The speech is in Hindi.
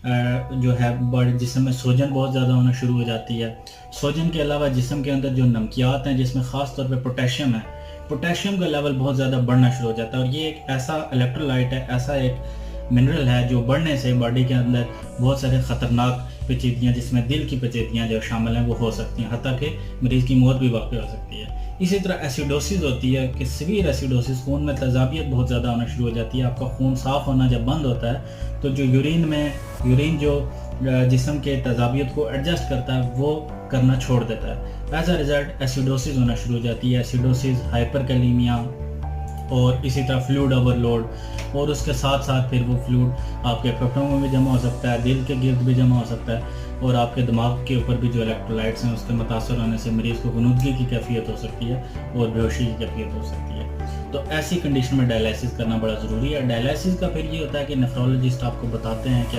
जो है बॉडी जिस्म में सूजन बहुत ज़्यादा होना शुरू हो जाती है। सूजन के अलावा जिस्म के अंदर जो नमकियात हैं जिसमें ख़ास तौर पे पोटेशियम है, पोटेशियम का लेवल बहुत ज़्यादा बढ़ना शुरू हो जाता है और ये एक ऐसा इलेक्ट्रोलाइट है, ऐसा एक मिनरल है जो बढ़ने से बॉडी के अंदर बहुत सारे ख़तरनाक पेचीदगियाँ जिसमें दिल की पेचीदगियाँ जो शामिल हैं वो हो सकती हैं, हत्ता कि मरीज़ की मौत भी वाक़ई हो सकती है। इसी तरह एसिडोसिस होती है कि सीवियर एसिडोसिस, खून में तेज़ाबियत बहुत ज़्यादा होना शुरू हो जाती है। आपका खून साफ़ होना जब बंद होता है तो जो यूरिन जो जिस्म के तेज़ाबियत को एडजस्ट करता है वो करना छोड़ देता है। एज अ रिज़ल्ट एसिडोसिस होना शुरू हो जाती है। एसिडोसिस, हाइपरकैलेमिया और इसी तरह फ्लूइड ओवरलोड, और उसके साथ साथ फिर वो फ्लूइड आपके फेफड़ों में भी जमा हो सकता है, दिल के गिर्द भी जमा हो सकता है और आपके दिमाग के ऊपर भी जो इलेक्ट्रोलाइट्स हैं उसके मुतासर होने से मरीज़ को गनुदगी की कैफियत हो सकती है और बेहोशी की कैफियत हो सकती है। तो ऐसी कंडीशन में डायलिसिस करना बड़ा ज़रूरी है। डायलिसिस का फिर ये होता है कि नेफ्रोलॉजिस्ट आपको बताते हैं कि